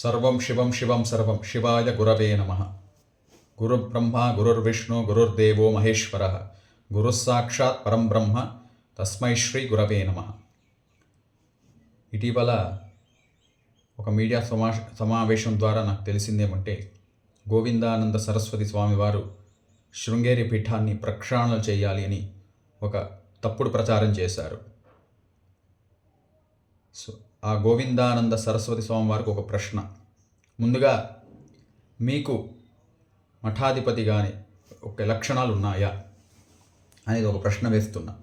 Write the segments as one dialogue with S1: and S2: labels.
S1: సర్వం శివం శివం సర్వం శివాయ గురవే నమః. గురుర్బ్రహ్మ గురుర్విష్ణు గురుర్దేవో మహేశ్వరః. గురుస్సాక్షాత్ పరం బ్రహ్మ తస్మై శ్రీ గురవే నమః. ఇటీవల ఒక మీడియా సమావేశం ద్వారా నాకు తెలిసిందేమంటే, గోవిందానంద సరస్వతి స్వామివారు శృంగేరి పీఠాన్ని ప్రక్షాళన చేయాలి అని ఒక తప్పుడు ప్రచారం చేశారు. సో ఆ గోవిందానంద సరస్వతి స్వామివారికి ఒక ప్రశ్న. ముందుగా, మీకు మఠాధిపతి కానీ ఒక లక్షణాలు ఉన్నాయా అనేది ఒక ప్రశ్న వేస్తున్నా.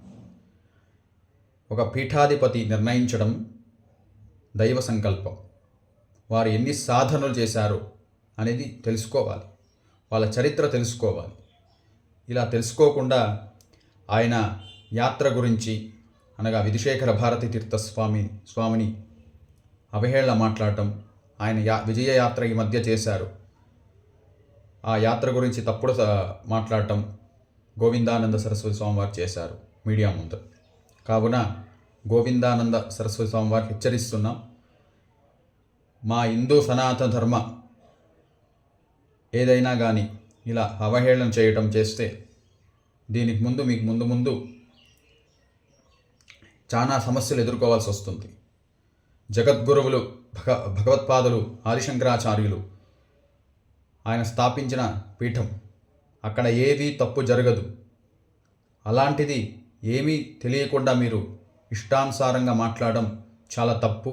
S1: ఒక పీఠాధిపతి నిర్ణయించడం దైవ సంకల్పం. వారు ఎన్ని సాధనలు చేశారో అనేది తెలుసుకోవాలి, వాళ్ళ చరిత్ర తెలుసుకోవాలి. ఇలా తెలుసుకోకుండా ఆయన యాత్ర గురించి, అనగా విధుశేఖర భారతీ తీర్థ స్వామిని అవహేళన మాట్లాడటం, ఆయన విజయయాత్ర ఈ మధ్య చేశారు, ఆ యాత్ర గురించి తప్పుడు మాట్లాడటం గోవిందానంద సరస్వతి స్వామివారు చేశారు మీడియా ముందు. కావున గోవిందానంద సరస్వతి స్వామివారికి హెచ్చరిస్తున్నాం, మా హిందూ సనాతన ధర్మ ఏదైనా కానీ ఇలా అవహేళన చేయటం చేస్తే దీనికి ముందు మీకు చాలా సమస్యలు ఎదుర్కోవాల్సి వస్తుంది. జగద్గురువులు భగవత్పాదులు ఆదిశంకరాచార్యులు ఆయన స్థాపించిన పీఠం, అక్కడ ఏది తప్పు జరగదు. అలాంటిది ఏమీ తెలియకుండా మీరు ఇష్టానుసారంగా మాట్లాడడం చాలా తప్పు.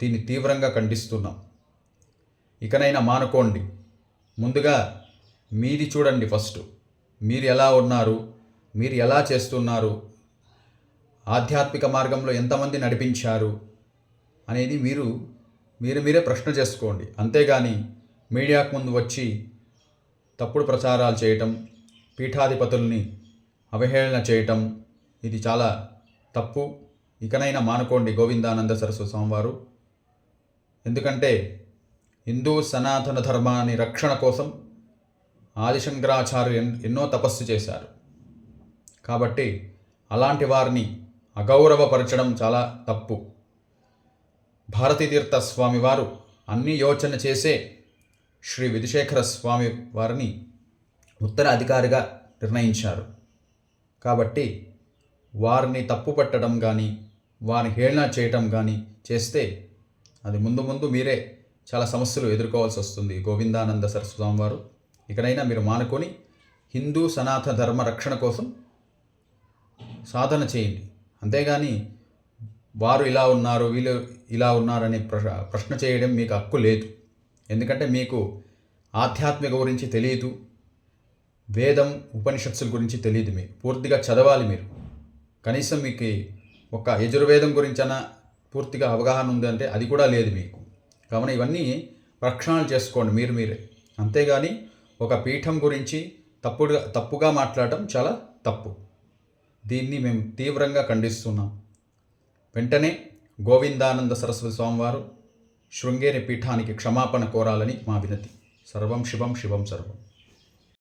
S1: దీన్ని తీవ్రంగా ఖండిస్తున్నాం. ఇకనైనా మానుకోండి. ముందుగా మీది చూడండి. ఫస్ట్ మీరు ఎలా ఉన్నారు, మీరు ఎలా చేస్తున్నారు, ఆధ్యాత్మిక మార్గంలో ఎంతమంది నడిపించారు అనేది మీరే ప్రశ్న చేసుకోండి. అంతేగాని మీడియాకు ముందు వచ్చి తప్పుడు ప్రచారాలు చేయటం, పీఠాధిపతుల్ని అవహేళన చేయటం ఇది చాలా తప్పు. ఇకనైనా మానుకోండి గోవిందానంద సరస్వతి స్వామివారు. ఎందుకంటే హిందూ సనాతన ధర్మాన్ని రక్షణ కోసం ఆదిశంకరాచార్యులు ఎన్నో తపస్సు చేశారు. కాబట్టి అలాంటి వారిని అగౌరవపరచడం చాలా తప్పు. భారతీ తీర్థ స్వామివారు అన్ని యోచన చేసే శ్రీ విధుశేఖర స్వామి వారిని ఉత్తరాధికారిగా నిర్ణయించారు. కాబట్టి వారిని తప్పుపట్టడం కానీ, వారిని హేళన చేయటం కానీ చేస్తే అది ముందు మీరే చాలా సమస్యలు ఎదుర్కోవాల్సి వస్తుంది. గోవిందానంద సరస్వతి స్వామివారు ఇకనైనా మీరు మానుకొని హిందూ సనాతన ధర్మ రక్షణ కోసం సాధన చేయండి. అంతేగాని వారు ఇలా ఉన్నారు, వీళ్ళు ఇలా ఉన్నారనే ప్రశ్న చేయడం మీకు హక్కు లేదు. ఎందుకంటే మీకు ఆధ్యాత్మిక గురించి తెలియదు, వేదం ఉపనిషత్తుల గురించి తెలియదు. మీరు పూర్తిగా చదవాలి. మీరు కనీసం మీకు ఒక యజుర్వేదం గురించైనా పూర్తిగా అవగాహన ఉందంటే అది కూడా లేదు మీకు. కావున ఇవన్నీ ప్రక్షాళన చేసుకోండి మీరే. అంతేగాని ఒక పీఠం గురించి తప్పుగా మాట్లాడటం చాలా తప్పు. దీన్ని మేము తీవ్రంగా ఖండిస్తున్నాం. వెంటనే గోవిందానంద సరస్వతి స్వామివారు శృంగేరి పీఠానికి క్షమాపణ కోరాలని మా వినతి. సర్వం శివం శివం సర్వం.